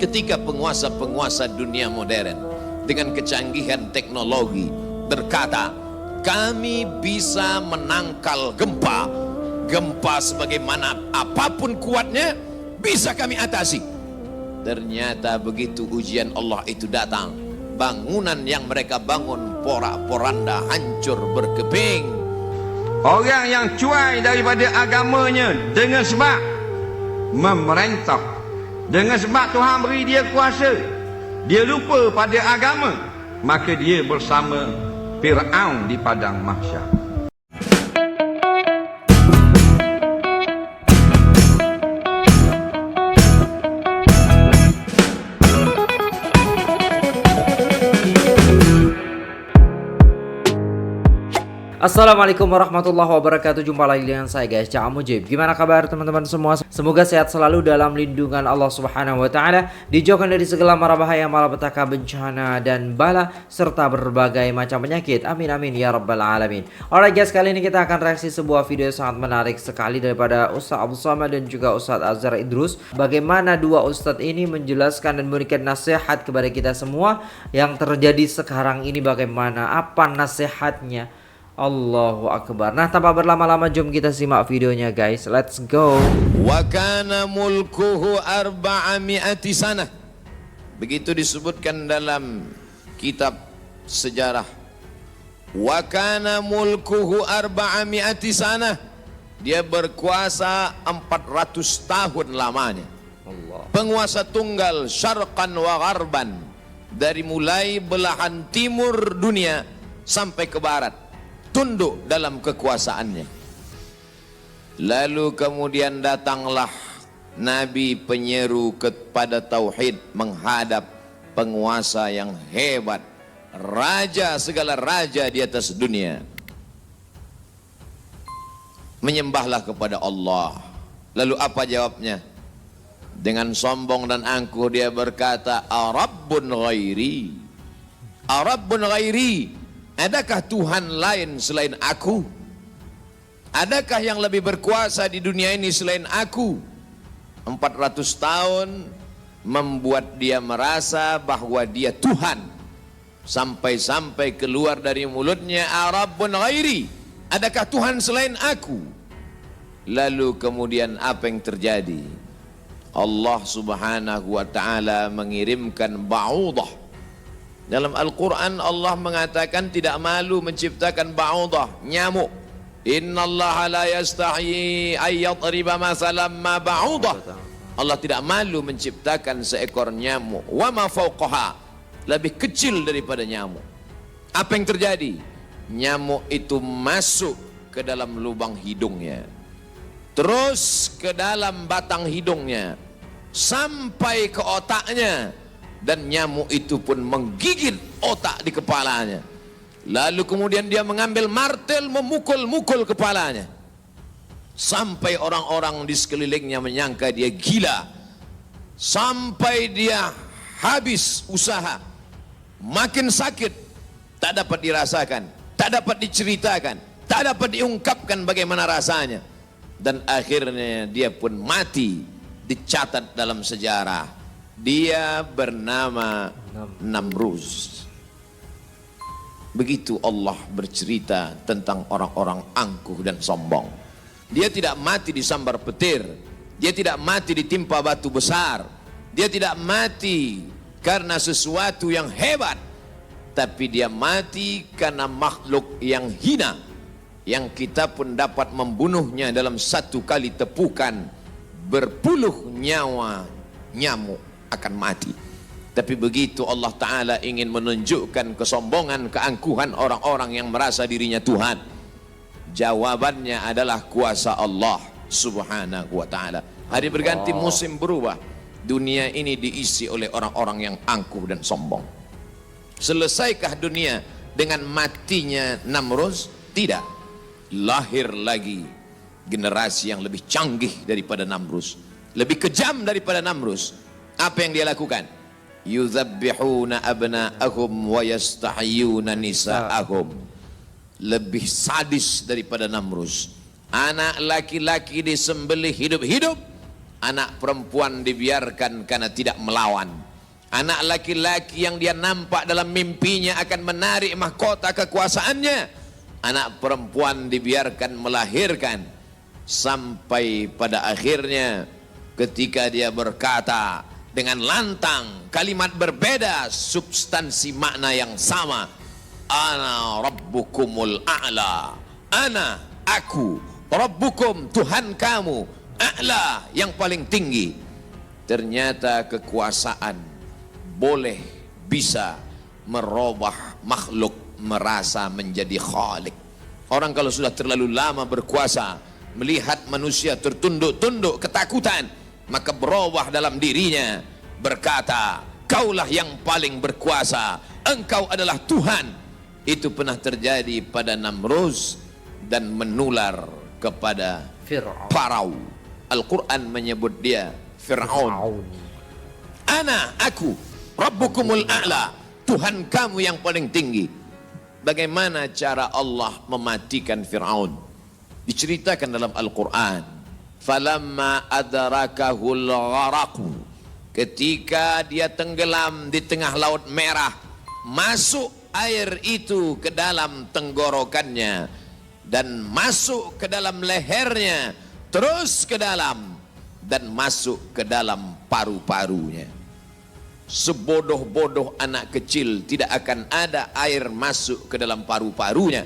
Ketika penguasa-penguasa dunia modern dengan kecanggihan teknologi berkata, kami bisa menangkal gempa, gempa sebagaimana apapun kuatnya bisa kami atasi. Ternyata begitu ujian Allah itu datang, bangunan yang mereka bangun porak-poranda, hancur berkeping. Orang yang cuai daripada agamanya dengan sebab memerintah, dengan sebab Tuhan beri dia kuasa, dia lupa pada agama, maka dia bersama Fir'aun di padang mahsyar. Assalamualaikum warahmatullahi wabarakatuh. Jumpa lagi dengan saya guys, Cak Mujib. Gimana kabar teman-teman semua? Semoga sehat selalu dalam lindungan Allah Subhanahu wa taala, dijauhkan dari segala mara bahaya, malapetaka, bencana dan bala serta berbagai macam penyakit. Amin amin ya rabbal alamin. Alright guys, kali ini kita akan reaksi sebuah video yang sangat menarik sekali daripada Ustaz Abdul Somad dan juga Ustaz Azhar Idrus. Bagaimana dua ustadz ini menjelaskan dan memberikan nasihat kepada kita semua yang terjadi sekarang ini, bagaimana, apa nasihatnya. Allahu Akbar. Nah, tanpa berlama-lama jom kita simak videonya guys. Let's go. Wa kana mulkuhu arba'ami'ati sanah. Begitu disebutkan dalam kitab sejarah. Wa kana mulkuhu arba'ami'ati sanah. Dia berkuasa 400 tahun lamanya. Allah. Penguasa tunggal syarqan wa gharban. Dari mulai belahan timur dunia sampai ke barat, tunduk dalam kekuasaannya. Lalu kemudian datanglah Nabi penyeru kepada tauhid menghadap penguasa yang hebat, raja segala raja di atas dunia. Menyembahlah kepada Allah. Lalu apa jawabnya? Dengan sombong dan angkuh dia berkata, Arabbun ghairi, Arabbun ghairi. Adakah Tuhan lain selain aku? Adakah yang lebih berkuasa di dunia ini selain aku? 400 tahun membuat dia merasa bahwa dia Tuhan. Sampai-sampai keluar dari mulutnya, Arabbun ghairi, adakah Tuhan selain aku? Lalu kemudian apa yang terjadi? Allah subhanahu wa ta'ala mengirimkan ba'udah. Dalam Al-Quran Allah mengatakan tidak malu menciptakan ba'udah, nyamuk. Innallaha la yastahi ayyadriba masalam ma ba'udah. Allah tidak malu menciptakan seekor nyamuk. Wa ma fawqaha, lebih kecil daripada nyamuk. Apa yang terjadi? Nyamuk itu masuk ke dalam lubang hidungnya, terus ke dalam batang hidungnya, sampai ke otaknya. Dan nyamuk itu pun menggigit otak di kepalanya. Lalu kemudian dia mengambil martel memukul-mukul kepalanya. Sampai orang-orang di sekelilingnya menyangka dia gila. Sampai dia habis usaha. Makin sakit, tak dapat dirasakan, tak dapat diceritakan, tak dapat diungkapkan bagaimana rasanya. Dan akhirnya dia pun mati, dicatat dalam sejarah. Dia bernama Namruz. Begitu Allah bercerita tentang orang-orang angkuh dan sombong. Dia tidak mati disambar petir, dia tidak mati ditimpa batu besar, dia tidak mati karena sesuatu yang hebat, tapi dia mati karena makhluk yang hina, yang kita pun dapat membunuhnya dalam satu kali tepukan. Berpuluh nyawa nyamuk akan mati. Tapi begitu Allah Ta'ala ingin menunjukkan kesombongan, keangkuhan orang-orang yang merasa dirinya Tuhan, jawabannya adalah kuasa Allah Subhanahu wa Ta'ala. Hari berganti, musim berubah, dunia ini diisi oleh orang-orang yang angkuh dan sombong. Selesaikah dunia dengan matinya Namruz? Tidak. Lahir lagi generasi yang lebih canggih daripada Namruz, lebih kejam daripada Namruz. Apa yang dia lakukan? Yuzabbihuna abna'ahum wa yastahyuna nisa'ahum. Lebih sadis daripada Namruz. Anak laki-laki disembelih hidup-hidup, Anak perempuan dibiarkan karena tidak melawan. Anak laki-laki yang dia nampak dalam mimpinya akan menarik mahkota kekuasaannya. Anak perempuan dibiarkan melahirkan. Sampai pada akhirnya ketika dia berkata dengan lantang, kalimat berbeda, substansi makna yang sama. Ana rabbukumul a'la. Ana, aku, rabbukum, Tuhan kamu, a'la, yang paling tinggi. Ternyata kekuasaan boleh bisa merubah makhluk merasa menjadi khalik. Orang kalau sudah terlalu lama berkuasa, melihat manusia tertunduk-tunduk ketakutan, maka berubah dalam dirinya, berkata, kaulah yang paling berkuasa, engkau adalah Tuhan. Itu pernah terjadi pada Namruz dan menular kepada Farao. Al-Quran menyebut dia Fir'aun. Ana, aku, Rabbukumul a'la, Tuhan kamu yang paling tinggi. Bagaimana cara Allah mematikan Fir'aun? Diceritakan dalam Al-Quran. Falamma adrakahul gharaqu, ketika dia tenggelam di tengah laut merah, masuk air itu ke dalam tenggorokannya dan masuk ke dalam lehernya, terus ke dalam dan masuk ke dalam paru-parunya. Sebodoh-bodoh anak kecil tidak akan ada air masuk ke dalam paru-parunya.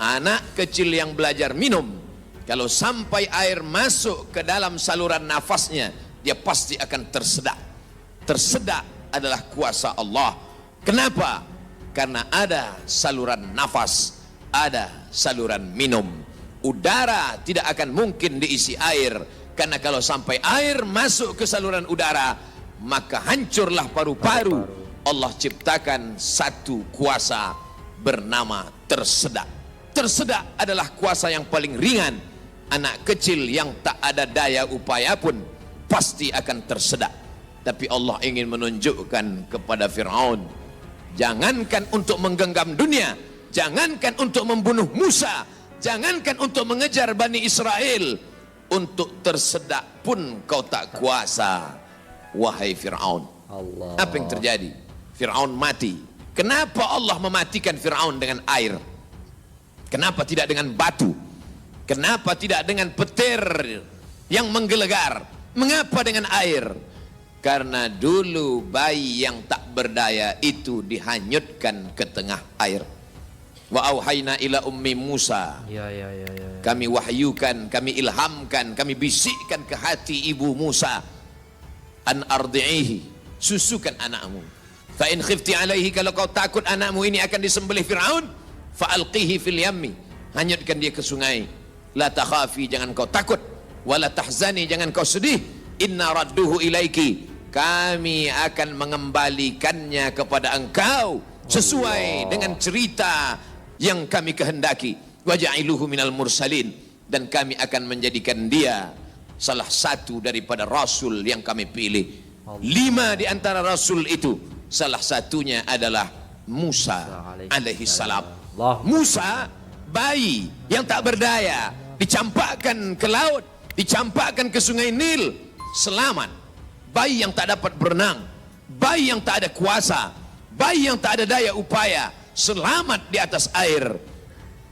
Anak kecil yang belajar minum, kalau sampai air masuk ke dalam saluran nafasnya, dia pasti akan tersedak. Tersedak adalah kuasa Allah. Kenapa? Karena ada saluran nafas, ada saluran minum. Udara tidak akan mungkin diisi air, karena kalau sampai air masuk ke saluran udara, maka hancurlah paru-paru. Allah ciptakan satu kuasa bernama tersedak. Tersedak adalah kuasa yang paling ringan. Anak kecil yang tak ada daya upaya pun pasti akan tersedak. Tapi Allah ingin menunjukkan kepada Fir'aun, jangankan untuk menggenggam dunia, jangankan untuk membunuh Musa, jangankan untuk mengejar Bani Israel, untuk tersedak pun kau tak kuasa, wahai Fir'aun. Apa yang terjadi? Fir'aun mati. Kenapa Allah mematikan Fir'aun dengan air? Kenapa tidak dengan batu? Kenapa tidak dengan petir yang menggelegar? Mengapa dengan air? Karena dulu bayi yang tak berdaya itu dihanyutkan ke tengah air. Wa auhayna ila ummi Musa. Kami wahyukan, kami ilhamkan, kami bisikkan ke hati ibu Musa, an ardi'ihi, susukan anakmu. Fa in khifti alaihi, kalau kau takut anakmu ini akan disembelih Fir'aun, fa alqihi fil yammi, hanyutkan dia ke sungai. La takhafi, jangan kau takut, wala tahzani, jangan kau sedih, inna radduhu ilaiki, kami akan mengembalikannya kepada engkau sesuai dengan cerita yang kami kehendaki. Wajailuhu minal mursalin, dan kami akan menjadikan dia salah satu daripada rasul yang kami pilih. 5 di antara rasul itu, salah satunya adalah Musa alaihi salam. Musa, bayi yang tak berdaya, dicampakkan ke laut, dicampakkan ke sungai Nil, selamat. Bayi yang tak dapat berenang, bayi yang tak ada kuasa, bayi yang tak ada daya upaya, selamat di atas air.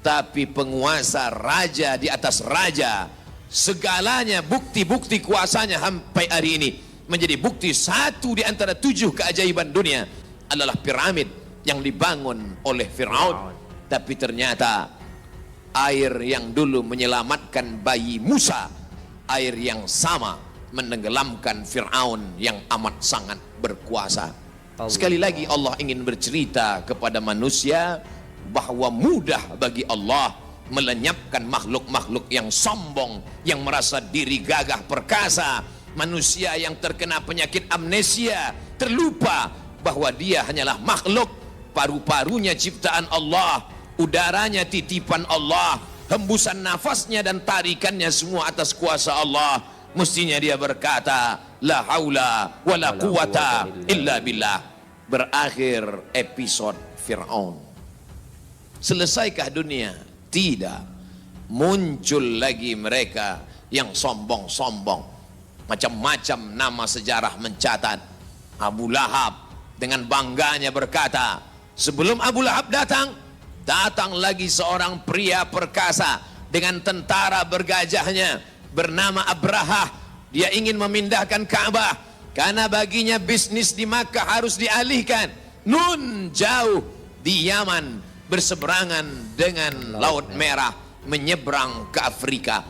Tapi penguasa, raja di atas raja, segalanya bukti-bukti kuasanya sampai hari ini menjadi bukti. Satu di antara 7 keajaiban dunia adalah piramid yang dibangun oleh Fir'aun. Tapi ternyata air yang dulu menyelamatkan bayi Musa, air yang sama menenggelamkan Fir'aun yang amat sangat berkuasa. Sekali lagi Allah ingin bercerita kepada manusia bahwa mudah bagi Allah melenyapkan makhluk-makhluk yang sombong, yang merasa diri gagah perkasa. Manusia yang terkena penyakit amnesia, terlupa bahwa dia hanyalah makhluk, paru-parunya ciptaan Allah, udaranya titipan Allah, hembusan nafasnya dan tarikannya semua atas kuasa Allah. Mestinya dia berkata, la haula wa la quwata illa billah. Berakhir episode Fir'aun. Selesaikah dunia? Tidak. Muncul lagi mereka yang sombong-sombong. Macam-macam nama sejarah mencatat. Abu Lahab dengan bangganya berkata, sebelum Abu Lahab datang lagi seorang pria perkasa dengan tentara bergajahnya bernama Abrahah. Dia ingin memindahkan Ka'bah karena baginya bisnis di Makkah harus dialihkan. Nun jauh di Yaman berseberangan dengan Laut Merah menyeberang ke Afrika.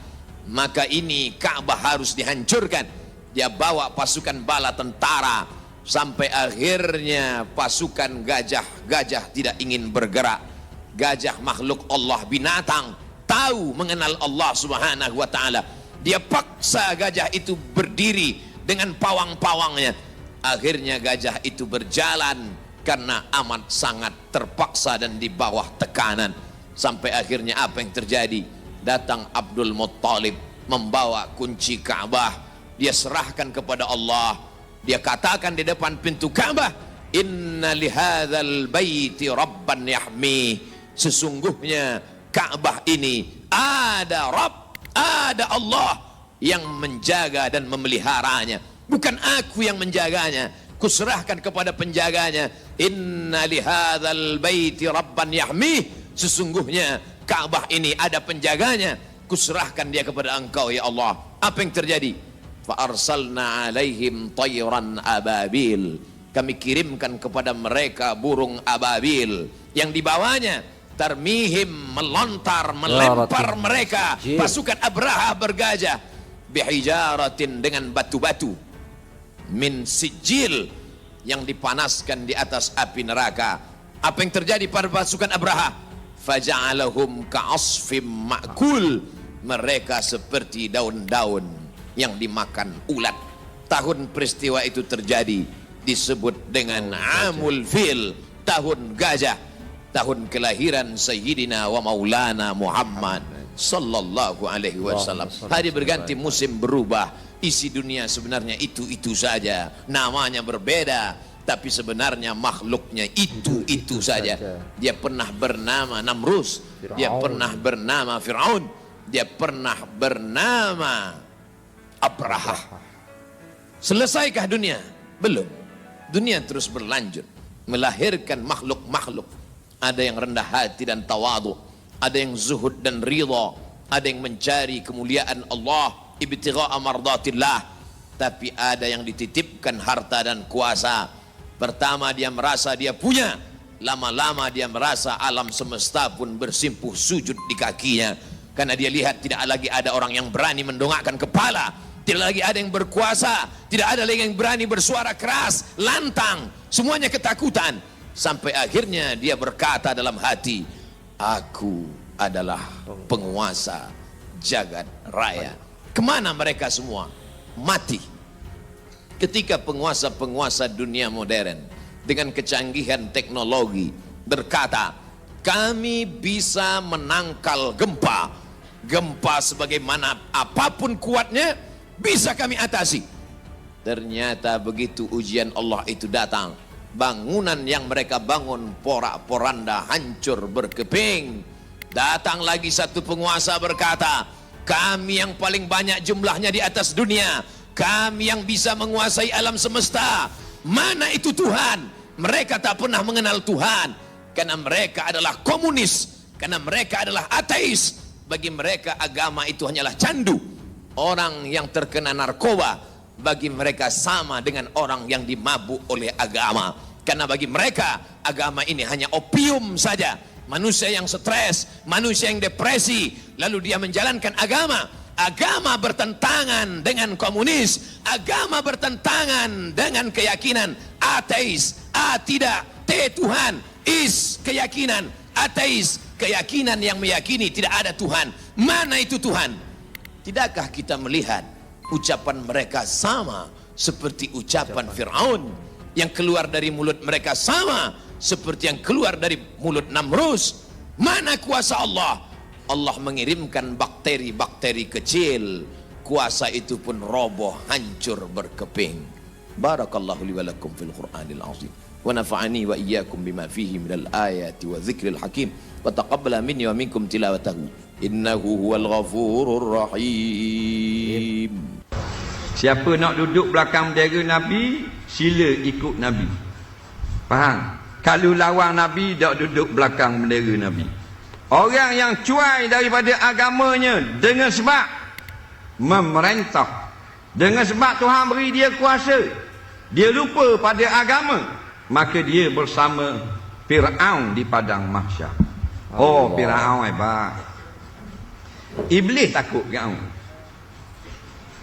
Maka ini Ka'bah harus dihancurkan. Dia bawa pasukan bala tentara sampai akhirnya pasukan gajah tidak ingin bergerak. Gajah makhluk Allah, binatang, tahu mengenal Allah Subhanahu wa ta'ala. Dia paksa gajah itu berdiri dengan pawang-pawangnya. Akhirnya gajah itu berjalan karena amat sangat terpaksa dan di bawah tekanan. Sampai akhirnya apa yang terjadi? Datang Abdul Muttalib membawa kunci Ka'bah. Dia serahkan kepada Allah. Dia katakan di depan pintu Ka'bah, inna lihadzal baiti rabban yahmi. Sesungguhnya Ka'bah ini ada Rabb, ada Allah yang menjaga dan memeliharanya. Bukan aku yang menjaganya, kuserahkan kepada penjaganya. Inna lihadzal baiti rabban yahmi. Sesungguhnya Ka'bah ini ada penjaganya, kuserahkan dia kepada engkau ya Allah. Apa yang terjadi? Fa arsalna alaihim tayran ababil. Kami kirimkan kepada mereka burung ababil yang dibawanya tarmihim, melontar, melempar mereka pasukan Abraha bergajah bihijaratin, dengan batu-batu min sijil, yang dipanaskan di atas api neraka. Apa yang terjadi pada pasukan Abraha? Faja'alahum ka'asfim ma'kul. Mereka seperti daun-daun yang dimakan ulat. Tahun peristiwa itu terjadi disebut dengan Amul Fil, tahun gajah, tahun kelahiran Sayyidina wa Maulana Muhammad sallallahu alaihi wasallam. Hari berganti, musim berubah, isi dunia sebenarnya itu-itu saja, namanya berbeda, tapi sebenarnya makhluknya itu saja. Dia pernah bernama Namrus, dia pernah bernama Fir'aun, dia pernah bernama Abraha. Selesaikah dunia? Belum. Dunia terus berlanjut, melahirkan makhluk-makhluk. Ada yang rendah hati dan tawadu, ada yang zuhud dan ridha, ada yang mencari kemuliaan Allah, ibtigha'a mardatillah. Tapi ada yang dititipkan harta dan kuasa. Pertama dia merasa dia punya, lama-lama dia merasa alam semesta pun bersimpuh sujud di kakinya, karena dia lihat tidak lagi ada orang yang berani mendongakkan kepala, tidak lagi ada yang berkuasa, tidak ada lagi yang berani bersuara keras, lantang, semuanya ketakutan. Sampai akhirnya dia berkata dalam hati, aku adalah penguasa jagat raya. Kemana mereka semua? Mati. Ketika penguasa-penguasa dunia modern dengan kecanggihan teknologi berkata, kami bisa menangkal gempa. Gempa sebagaimana apapun kuatnya bisa kami atasi. Ternyata begitu ujian Allah itu datang, bangunan yang mereka bangun porak-poranda, hancur berkeping. Datang lagi satu penguasa berkata, kami yang paling banyak jumlahnya di atas dunia, kami yang bisa menguasai alam semesta. Mana itu Tuhan? Mereka tak pernah mengenal Tuhan, karena mereka adalah komunis, karena mereka adalah ateis. Bagi mereka agama itu hanyalah candu. Orang yang terkena narkoba bagi mereka sama dengan orang yang dimabuk oleh agama, karena bagi mereka agama ini hanya opium saja. Manusia yang stres, manusia yang depresi, lalu dia menjalankan agama. Agama bertentangan dengan komunis, agama bertentangan dengan keyakinan ateis. A tidak, T Tuhan, is keyakinan ateis, keyakinan yang meyakini tidak ada Tuhan. Mana itu Tuhan? Tidakkah kita melihat ucapan mereka sama seperti ucapan Fir'aun, yang keluar dari mulut mereka sama seperti yang keluar dari mulut Namrus? Mana kuasa Allah? Allah mengirimkan bakteri-bakteri kecil, kuasa itu pun roboh, hancur berkeping. Barakallahu li wa lakum fil Qur'anil azim, wa nafa'ani wa iyyakum bima fihi minal ayati wa dzikril hakim, wa taqabbala minni wa minkum tilawatahu innahu huwal ghafurur rahim. Siapa nak duduk belakang bendera Nabi, sila ikut Nabi. Faham? Kalau lawan Nabi, tak duduk belakang bendera Nabi. Orang yang cuai daripada agamanya dengan sebab memerintah, dengan sebab Tuhan beri dia kuasa, dia lupa pada agama, maka dia bersama Fir'aun di padang mahsyar. Oh, Fir'aun hebat. Iblis takut Fir'aun.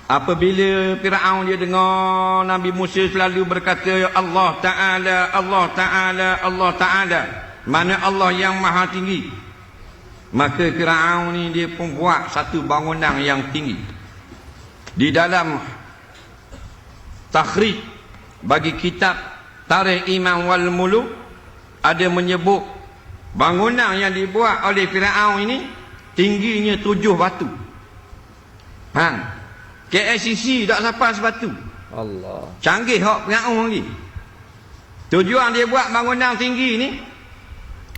Apabila Fir'aun dia dengar Nabi Musa selalu berkata, ya Allah Ta'ala, Allah Ta'ala, Allah Ta'ala, mana Allah yang maha tinggi, maka Fir'aun ni dia pun buat satu bangunan yang tinggi. Di dalam takhrij bagi kitab Tarikh Imam wal Muluk ada menyebut bangunan yang dibuat oleh Fir'aun ini tingginya 7 batu. Hang, KLCC tak sampai sebatu. Allah. Canggih hak Fir'aun lagi. Tujuan dia buat bangunan tinggi ni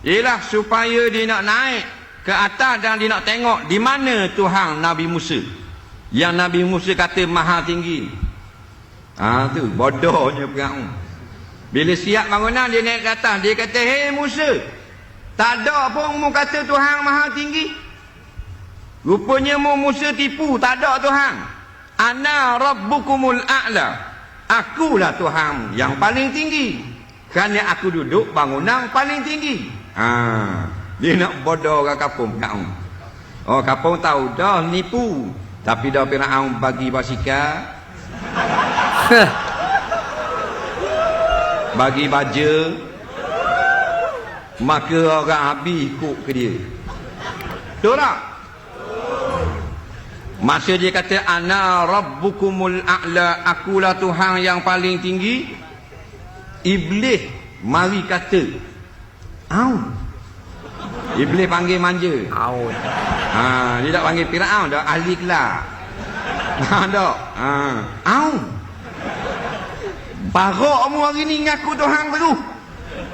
ialah supaya dia nak naik ke atas dan dia nak tengok di mana Tuhan Nabi Musa, yang Nabi Musa kata maha tinggi. Tu bodohnya Fir'aun. Bila siap bangunan dia naik ke atas, dia kata, hei Musa, tak ada pun mu kata Tuhan maha tinggi. Rupanya Musa tipu, tak ada Tuhan. Ana rabbukumul a'la, akulah Tuhan yang paling tinggi, kerana aku duduk bangunan paling tinggi. Dia nak bodoh orang kampung Fir'aun. Oh, kampung tahu dah nipu, tapi dah Fir'aun bagi basikal, bagi baja, maka orang habis ikut ke dia. Betul tak? Masa dia kata ana rabbukumul a'la, akulah Tuhan yang paling tinggi, Iblis mari kata au. Iblis panggil manja Au. Dia tak panggil Fir'aun dah, ahli kelak. Tak au. Barakmu hari ni ngaku Tuhan baru.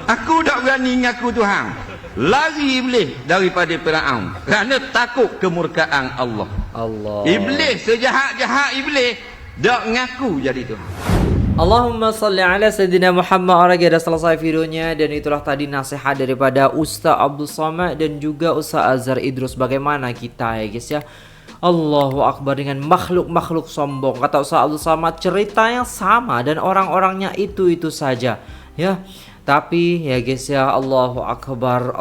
Aku tak berani ngaku Tuhan. Lari Iblis daripada Fir'aun kerana takut kemurkaan Allah. Allah. Iblis, sejahat-jahat Iblis, tak ngaku jadi Tuhan. Allahumma salli ala Sayyidina Muhammad. Orang dah selesai videonya, dan itulah tadi nasihat daripada Ustaz Abdul Samad dan juga Ustaz Azhar Idrus. Bagaimana kita ya guys ya, Allahu Akbar, dengan makhluk-makhluk sombong. Kata Ustaz Abdul Samad, ceritanya sama dan orang-orangnya itu-itu saja ya. Tapi ya guys ya, Allahu Akbar,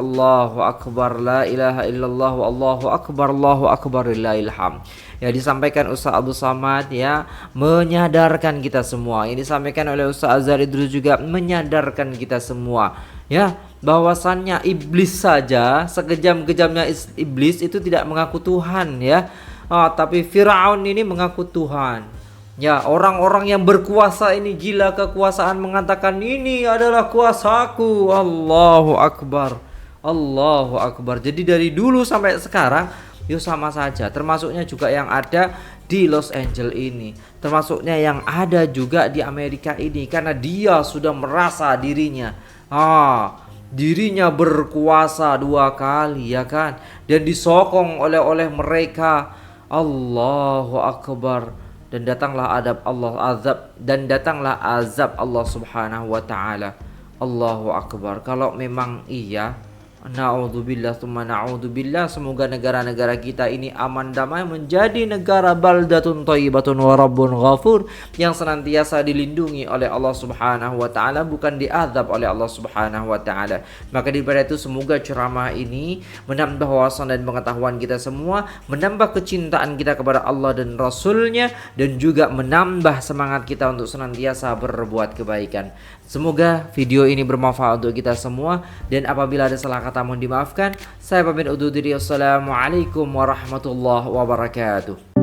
la ilaha illallah, Allahu Akbar, lillahil hamd. Ya, disampaikan Ustaz Abdul Samad ya, menyadarkan kita semua. Ini disampaikan oleh Ustaz Azhar Idrus juga menyadarkan kita semua ya, bahwasannya iblis saja, sekejam-kejamnya iblis itu tidak mengaku Tuhan ya. Tapi Fir'aun ini mengaku Tuhan. Ya, orang-orang yang berkuasa ini gila kekuasaan, mengatakan ini adalah kuasaku. Allahu Akbar, Allahu Akbar. Jadi dari dulu sampai sekarang yo sama saja, termasuknya juga yang ada di Los Angeles ini, termasuknya yang ada juga di Amerika ini, karena dia sudah merasa dirinya dirinya berkuasa 2 kali ya kan, dan disokong oleh mereka. Allahu Akbar. Dan datanglah azab Allah Subhanahu wa taala. Allahu Akbar. Kalau memang iya, na'udzubillah tsumma na'udzubillah, semoga negara-negara kita ini aman damai, menjadi negara baldatun thayyibatun wa rabbun ghafur, yang senantiasa dilindungi oleh Allah Subhanahu wa taala, bukan diazab oleh Allah Subhanahu wa taala. Maka daripada itu semoga ceramah ini menambah wawasan dan pengetahuan kita semua, menambah kecintaan kita kepada Allah dan Rasulnya, dan juga menambah semangat kita untuk senantiasa berbuat kebaikan. Semoga video ini bermanfaat untuk kita semua, dan apabila ada salah kata mohon dimaafkan. Saya pamit undur diri. Assalamualaikum warahmatullahi wabarakatuh.